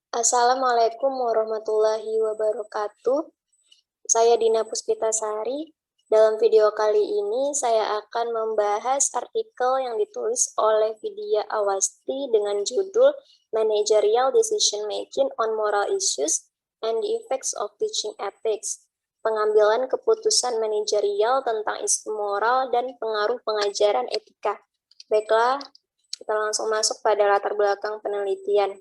Assalamualaikum warahmatullahi wabarakatuh. Saya Dina Puspitasari. Dalam video kali ini saya akan membahas artikel yang ditulis oleh Vidya Awasti dengan judul Managerial Decision Making on Moral Issues and the Effects of Teaching Ethics. Pengambilan keputusan manajerial tentang isu moral dan pengaruh pengajaran etika. Baiklah, kita langsung masuk pada latar belakang penelitian.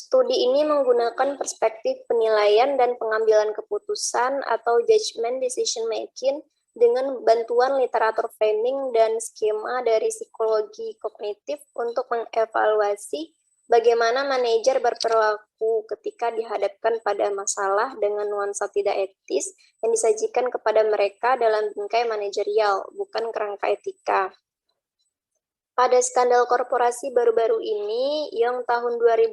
Studi ini menggunakan perspektif penilaian dan pengambilan keputusan atau judgment decision making dengan bantuan literatur framing dan skema dari psikologi kognitif untuk mengevaluasi bagaimana manajer berperilaku ketika dihadapkan pada masalah dengan nuansa tidak etis yang disajikan kepada mereka dalam bingkai manajerial, bukan kerangka etika. Pada skandal korporasi baru-baru ini, yang tahun 2005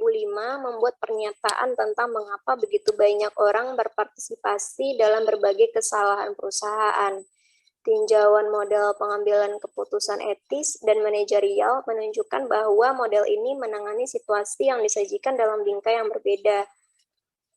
membuat pernyataan tentang mengapa begitu banyak orang berpartisipasi dalam berbagai kesalahan perusahaan. Tinjauan model pengambilan keputusan etis dan manajerial menunjukkan bahwa model ini menangani situasi yang disajikan dalam bingkai yang berbeda.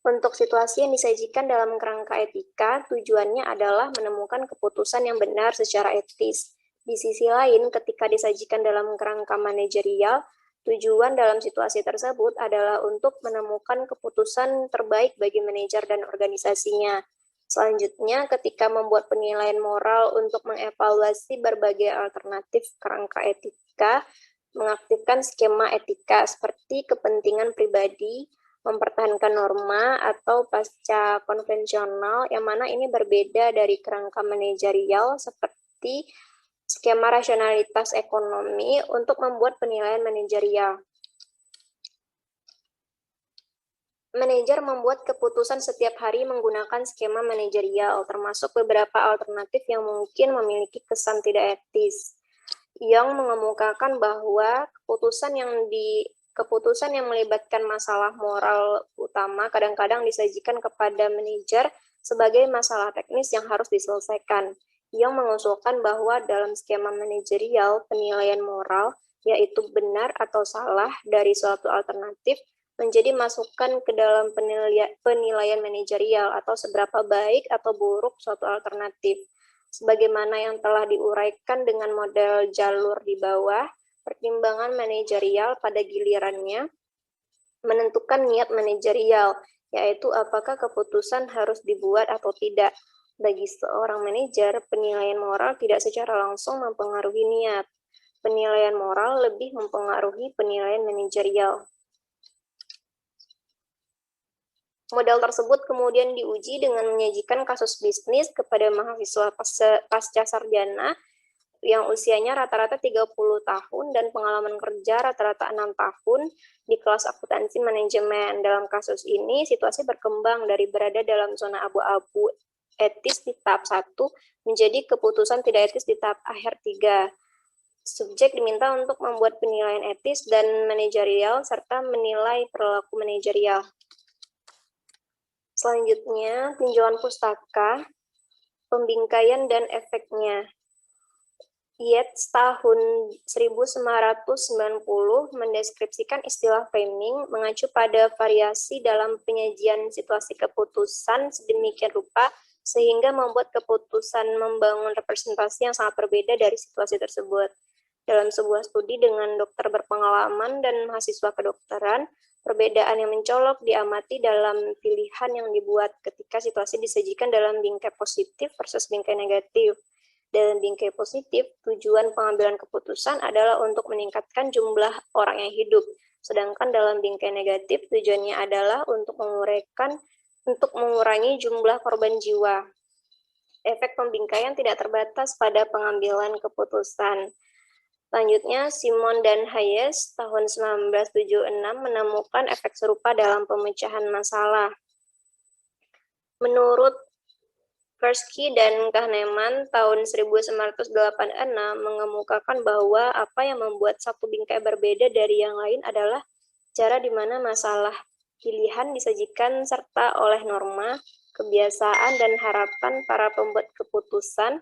Untuk situasi yang disajikan dalam kerangka etika, tujuannya adalah menemukan keputusan yang benar secara etis. Di sisi lain, ketika disajikan dalam kerangka manajerial, tujuan dalam situasi tersebut adalah untuk menemukan keputusan terbaik bagi manajer dan organisasinya. Selanjutnya, ketika membuat penilaian moral untuk mengevaluasi berbagai alternatif kerangka etika, mengaktifkan skema etika seperti kepentingan pribadi, mempertahankan norma atau pasca konvensional, yang mana ini berbeda dari kerangka manajerial seperti skema rasionalitas ekonomi untuk membuat penilaian manajerial. Manajer membuat keputusan setiap hari menggunakan skema manajerial, termasuk beberapa alternatif yang mungkin memiliki kesan tidak etis, yang mengemukakan bahwa keputusan yang melibatkan masalah moral utama kadang-kadang disajikan kepada manajer sebagai masalah teknis yang harus diselesaikan, yang mengusulkan bahwa dalam skema manajerial, penilaian moral, yaitu benar atau salah dari suatu alternatif, menjadi masukan ke dalam penilaian manajerial atau seberapa baik atau buruk suatu alternatif. Sebagaimana yang telah diuraikan dengan model jalur di bawah, pertimbangan manajerial pada gilirannya menentukan niat manajerial, yaitu apakah keputusan harus dibuat atau tidak. Bagi seorang manajer, penilaian moral tidak secara langsung mempengaruhi niat. Penilaian moral lebih mempengaruhi penilaian manajerial. Model tersebut kemudian diuji dengan menyajikan kasus bisnis kepada mahasiswa pasca sarjana yang usianya rata-rata 30 tahun dan pengalaman kerja rata-rata 6 tahun di kelas akuntansi manajemen. Dalam kasus ini, situasi berkembang dari berada dalam zona abu-abu etis di tahap 1 menjadi keputusan tidak etis di tahap akhir 3. Subjek diminta untuk membuat penilaian etis dan manajerial serta menilai perilaku manajerial. Selanjutnya, tinjauan pustaka, pembingkaian dan efeknya. Yates tahun 1990 mendeskripsikan istilah framing mengacu pada variasi dalam penyajian situasi keputusan sedemikian rupa sehingga membuat keputusan membangun representasi yang sangat berbeda dari situasi tersebut. Dalam sebuah studi dengan dokter berpengalaman dan mahasiswa kedokteran, perbedaan yang mencolok diamati dalam pilihan yang dibuat ketika situasi disajikan dalam bingkai positif versus bingkai negatif. Dalam bingkai positif, tujuan pengambilan keputusan adalah untuk meningkatkan jumlah orang yang hidup, sedangkan dalam bingkai negatif tujuannya adalah untuk mengurangi jumlah korban jiwa. Efek pembingkaian tidak terbatas pada pengambilan keputusan. Selanjutnya, Simon dan Hayes tahun 1976 menemukan efek serupa dalam pemecahan masalah. Menurut Persky dan Kahneman tahun 1986 mengemukakan bahwa apa yang membuat satu bingkai berbeda dari yang lain adalah cara di mana masalah pilihan disajikan serta oleh norma, kebiasaan, dan harapan para pembuat keputusan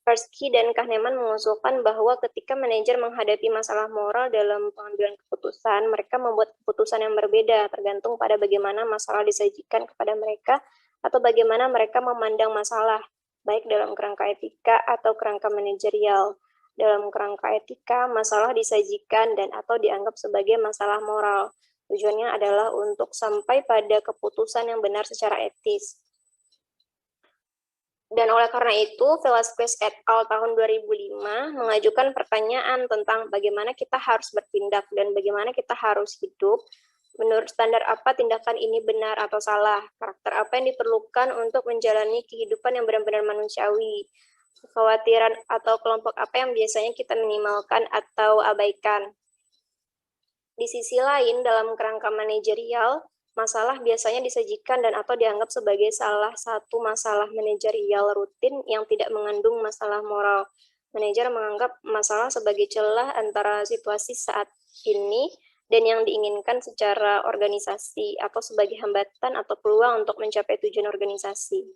Kaspersky dan Kahneman mengusulkan bahwa ketika manajer menghadapi masalah moral dalam pengambilan keputusan, mereka membuat keputusan yang berbeda tergantung pada bagaimana masalah disajikan kepada mereka atau bagaimana mereka memandang masalah, baik dalam kerangka etika atau kerangka manajerial. Dalam kerangka etika, masalah disajikan dan atau dianggap sebagai masalah moral. Tujuannya adalah untuk sampai pada keputusan yang benar secara etis. Dan oleh karena itu, Velasquez et al. Tahun 2005 mengajukan pertanyaan tentang bagaimana kita harus bertindak dan bagaimana kita harus hidup. Menurut standar apa tindakan ini benar atau salah? Karakter apa yang diperlukan untuk menjalani kehidupan yang benar-benar manusiawi? Kekhawatiran atau kelompok apa yang biasanya kita minimalkan atau abaikan? Di sisi lain, dalam kerangka manajerial, masalah biasanya disajikan dan atau dianggap sebagai salah satu masalah manajerial rutin yang tidak mengandung masalah moral. Manajer menganggap masalah sebagai celah antara situasi saat ini dan yang diinginkan secara organisasi atau sebagai hambatan atau peluang untuk mencapai tujuan organisasi.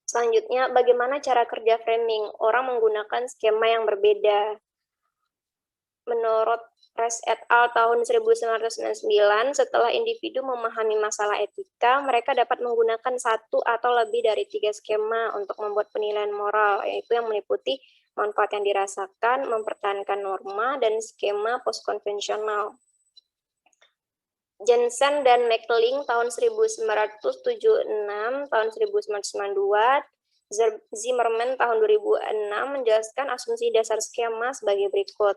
Selanjutnya, bagaimana cara kerja framing? Orang menggunakan skema yang berbeda. Menurut Res et al. Tahun 1999, setelah individu memahami masalah etika, mereka dapat menggunakan satu atau lebih dari 3 skema untuk membuat penilaian moral, yaitu yang meliputi manfaat yang dirasakan, mempertahankan norma, dan skema postkonvensional. Jensen dan McLean tahun 1976, tahun 1992, Zimmerman tahun 2006 menjelaskan asumsi dasar skema sebagai berikut.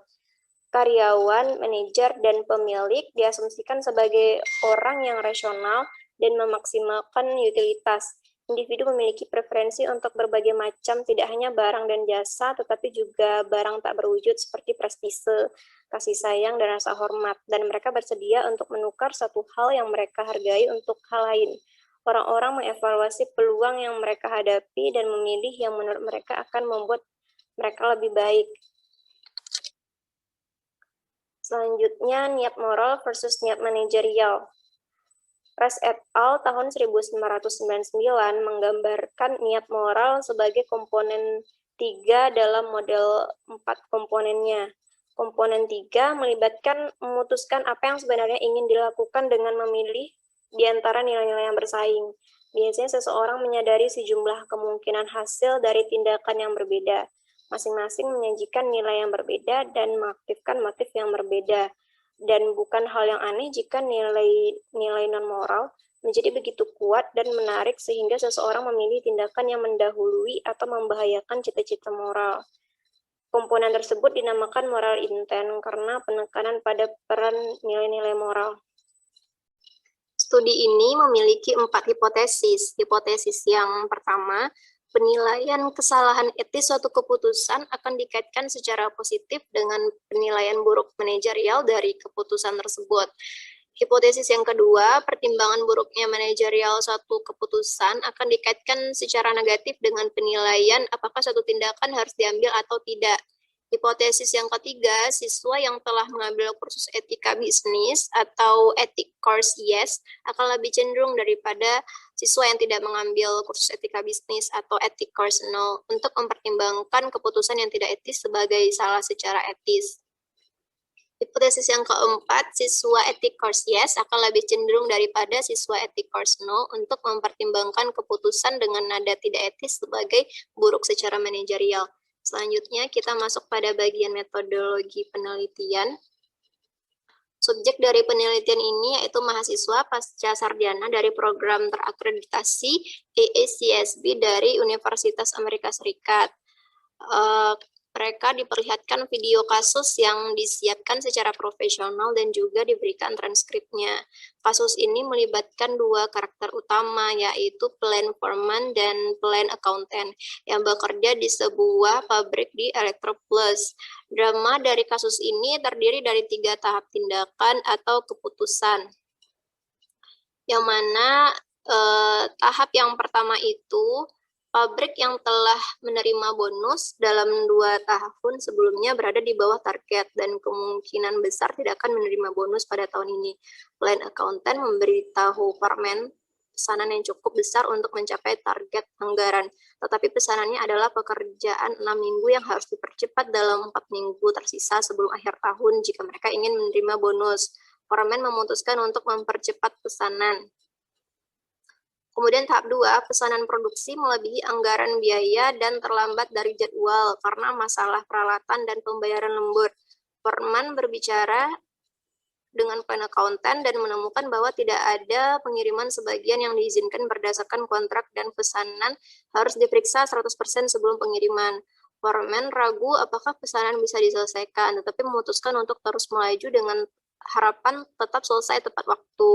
Karyawan, manajer, dan pemilik diasumsikan sebagai orang yang rasional dan memaksimalkan utilitas. Individu memiliki preferensi untuk berbagai macam, tidak hanya barang dan jasa, tetapi juga barang tak berwujud seperti prestise, kasih sayang, dan rasa hormat. Dan mereka bersedia untuk menukar satu hal yang mereka hargai untuk hal lain. Orang-orang mengevaluasi peluang yang mereka hadapi dan memilih yang menurut mereka akan membuat mereka lebih baik. Selanjutnya, niat moral versus niat manajerial. Res et al. Tahun 1999 menggambarkan niat moral sebagai komponen 3 dalam model 4 komponennya. Komponen 3 melibatkan memutuskan apa yang sebenarnya ingin dilakukan dengan memilih di antara nilai-nilai yang bersaing. Biasanya seseorang menyadari sejumlah kemungkinan hasil dari tindakan yang berbeda. Masing-masing menyajikan nilai yang berbeda dan mengaktifkan motif yang berbeda. Dan bukan hal yang aneh jika nilai non-moral menjadi begitu kuat dan menarik sehingga seseorang memilih tindakan yang mendahului atau membahayakan cita-cita moral. Komponen tersebut dinamakan moral intent karena penekanan pada peran nilai-nilai moral. Studi ini memiliki 4 hipotesis. Hipotesis yang pertama, penilaian kesalahan etis suatu keputusan akan dikaitkan secara positif dengan penilaian buruk manajerial dari keputusan tersebut. Hipotesis yang kedua, pertimbangan buruknya manajerial suatu keputusan akan dikaitkan secara negatif dengan penilaian apakah suatu tindakan harus diambil atau tidak. Hipotesis yang ketiga, siswa yang telah mengambil kursus etika bisnis atau ethic course yes akan lebih cenderung daripada siswa yang tidak mengambil kursus etika bisnis atau ethic course no untuk mempertimbangkan keputusan yang tidak etis sebagai salah secara etis. Hipotesis yang keempat, siswa ethic course yes akan lebih cenderung daripada siswa ethic course no untuk mempertimbangkan keputusan dengan nada tidak etis sebagai buruk secara manajerial. Selanjutnya, kita masuk pada bagian metodologi penelitian. Subjek dari penelitian ini yaitu mahasiswa pasca sarjana dari program terakreditasi AACSB dari Universitas Amerika Serikat. Mereka diperlihatkan video kasus yang disiapkan secara profesional dan juga diberikan transkripnya. Kasus ini melibatkan 2 karakter utama, yaitu plan foreman dan plan accountant, yang bekerja di sebuah pabrik di Electroplus. Drama dari kasus ini terdiri dari 3 tahap tindakan atau keputusan, yang mana tahap yang pertama itu, pabrik yang telah menerima bonus dalam 2 tahun sebelumnya berada di bawah target dan kemungkinan besar tidak akan menerima bonus pada tahun ini. Plan accountant memberitahu foreman pesanan yang cukup besar untuk mencapai target anggaran. Tetapi pesanannya adalah pekerjaan 6 minggu yang harus dipercepat dalam 4 minggu tersisa sebelum akhir tahun jika mereka ingin menerima bonus. Foreman memutuskan untuk mempercepat pesanan. Kemudian tahap 2, pesanan produksi melebihi anggaran biaya dan terlambat dari jadwal karena masalah peralatan dan pembayaran lembur. Foreman berbicara dengan plan accountant dan menemukan bahwa tidak ada pengiriman sebagian yang diizinkan berdasarkan kontrak dan pesanan harus diperiksa 100% sebelum pengiriman. Foreman ragu apakah pesanan bisa diselesaikan, tetapi memutuskan untuk terus melaju dengan harapan tetap selesai tepat waktu.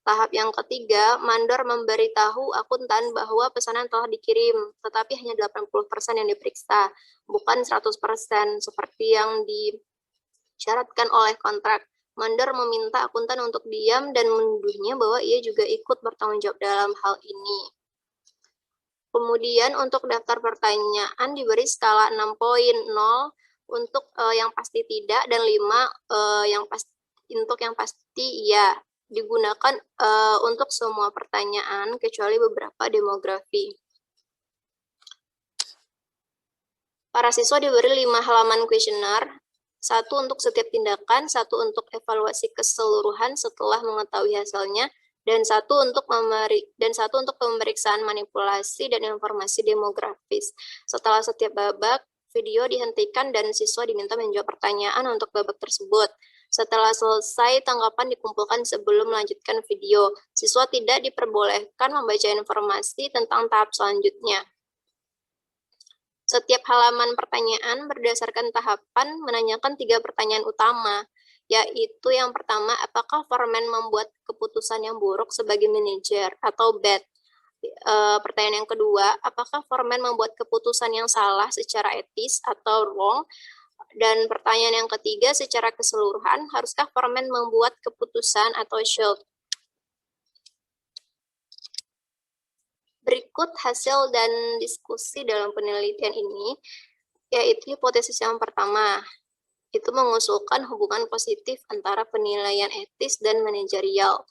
Tahap yang ketiga, mandor memberitahu akuntan bahwa pesanan telah dikirim, tetapi hanya 80% yang diperiksa, bukan 100% seperti yang disyaratkan oleh kontrak. Mandor meminta akuntan untuk diam dan menuduhnya bahwa ia juga ikut bertanggung jawab dalam hal ini. Kemudian untuk daftar pertanyaan diberi skala 6 poin, 0 untuk yang pasti tidak dan 5 untuk yang pasti iya. Digunakan untuk semua pertanyaan kecuali beberapa demografi. Para siswa diberi 5 halaman kuesioner, 1 untuk setiap tindakan, 1 untuk evaluasi keseluruhan setelah mengetahui hasilnya, dan 1 untuk pemeriksaan manipulasi dan informasi demografis. Setelah setiap babak, video dihentikan dan siswa diminta menjawab pertanyaan untuk babak tersebut. Setelah selesai, tanggapan dikumpulkan sebelum melanjutkan video. Siswa tidak diperbolehkan membaca informasi tentang tahap selanjutnya. Setiap halaman pertanyaan berdasarkan tahapan menanyakan 3 pertanyaan utama, yaitu yang pertama, apakah Foreman membuat keputusan yang buruk sebagai manajer atau bad? Pertanyaan yang kedua, apakah Foreman membuat keputusan yang salah secara etis atau wrong? Dan pertanyaan yang ketiga, secara keseluruhan, haruskah Foreman membuat keputusan atau should? Berikut hasil dan diskusi dalam penelitian ini, yaitu hipotesis yang pertama, itu mengusulkan hubungan positif antara penilaian etis dan manajerial.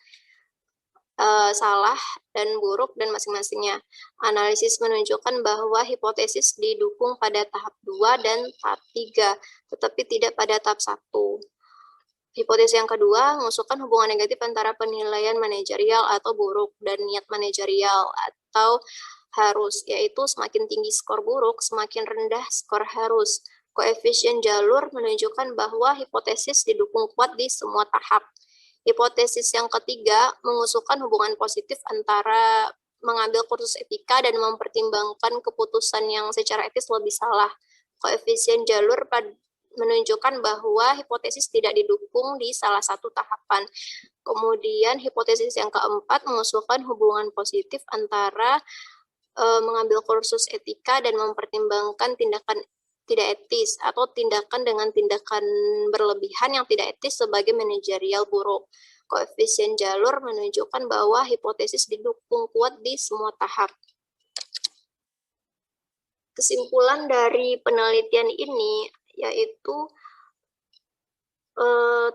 Salah dan buruk dan masing-masingnya. Analisis menunjukkan bahwa hipotesis didukung pada tahap 2 dan tahap 3, tetapi tidak pada tahap 1. Hipotesis yang kedua mengusulkan hubungan negatif antara penilaian manajerial atau buruk dan niat manajerial atau harus, yaitu semakin tinggi skor buruk, semakin rendah skor harus. Koefisien jalur menunjukkan bahwa hipotesis didukung kuat di semua tahap. Hipotesis yang ketiga mengusulkan hubungan positif antara mengambil kursus etika dan mempertimbangkan keputusan yang secara etis lebih salah. Koefisien jalur menunjukkan bahwa hipotesis tidak didukung di salah satu tahapan. Kemudian hipotesis yang keempat mengusulkan hubungan positif antara mengambil kursus etika dan mempertimbangkan tindakan tidak etis atau tindakan dengan tindakan berlebihan yang tidak etis sebagai manajerial buruk. Koefisien jalur menunjukkan bahwa hipotesis didukung kuat di semua tahap. Kesimpulan dari penelitian ini yaitu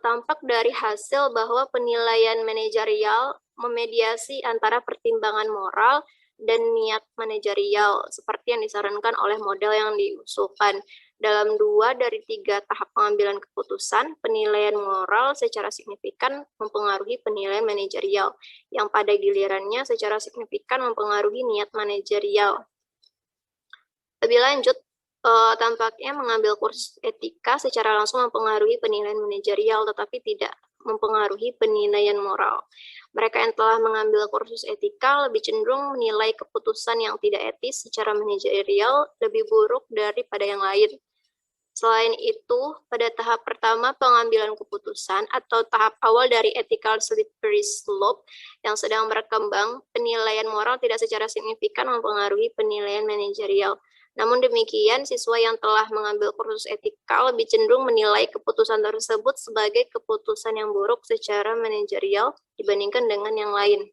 tampak dari hasil bahwa penilaian manajerial memediasi antara pertimbangan moral dan niat manajerial seperti yang disarankan oleh model yang diusulkan. Dalam 2 dari 3 tahap pengambilan keputusan, penilaian moral secara signifikan mempengaruhi penilaian manajerial, yang pada gilirannya secara signifikan mempengaruhi niat manajerial. Lebih lanjut, tampaknya mengambil kursus etika secara langsung mempengaruhi penilaian manajerial, tetapi tidak mempengaruhi penilaian moral. Mereka yang telah mengambil kursus etika lebih cenderung menilai keputusan yang tidak etis secara manajerial lebih buruk daripada yang lain. Selain itu, pada tahap pertama pengambilan keputusan atau tahap awal dari ethical slippery slope yang sedang berkembang, penilaian moral tidak secara signifikan mempengaruhi penilaian manajerial. Namun demikian, siswa yang telah mengambil kursus etika lebih cenderung menilai keputusan tersebut sebagai keputusan yang buruk secara manajerial dibandingkan dengan yang lain.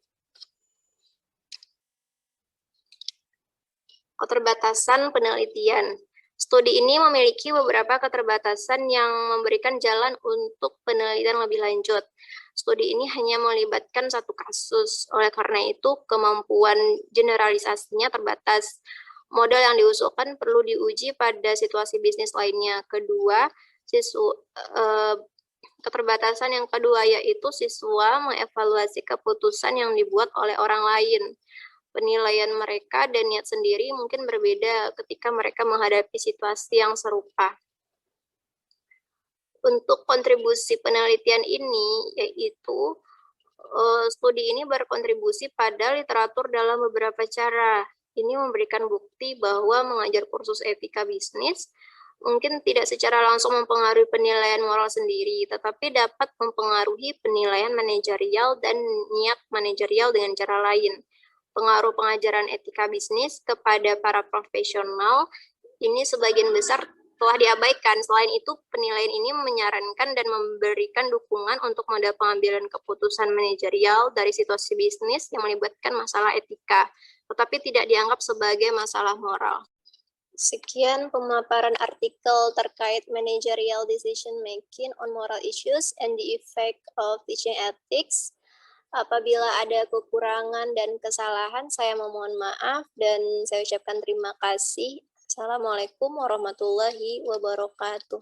Keterbatasan penelitian. Studi ini memiliki beberapa keterbatasan yang memberikan jalan untuk penelitian lebih lanjut. Studi ini hanya melibatkan satu kasus, oleh karena itu kemampuan generalisasinya terbatas. Model yang diusulkan perlu diuji pada situasi bisnis lainnya. Kedua, keterbatasan yang kedua yaitu siswa mengevaluasi keputusan yang dibuat oleh orang lain. Penilaian mereka dan niat sendiri mungkin berbeda ketika mereka menghadapi situasi yang serupa. Untuk kontribusi penelitian ini, yaitu studi ini berkontribusi pada literatur dalam beberapa cara. Ini memberikan bukti bahwa mengajar kursus etika bisnis mungkin tidak secara langsung mempengaruhi penilaian moral sendiri, tetapi dapat mempengaruhi penilaian manajerial dan niat manajerial dengan cara lain. Pengaruh pengajaran etika bisnis kepada para profesional ini sebagian besar telah diabaikan. Selain itu, penilaian ini menyarankan dan memberikan dukungan untuk model pengambilan keputusan manajerial dari situasi bisnis yang melibatkan masalah etika, tetapi tidak dianggap sebagai masalah moral. Sekian pemaparan artikel terkait managerial decision making on moral issues and the effect of teaching ethics. Apabila ada kekurangan dan kesalahan, saya memohon maaf dan saya ucapkan terima kasih. Assalamualaikum warahmatullahi wabarakatuh.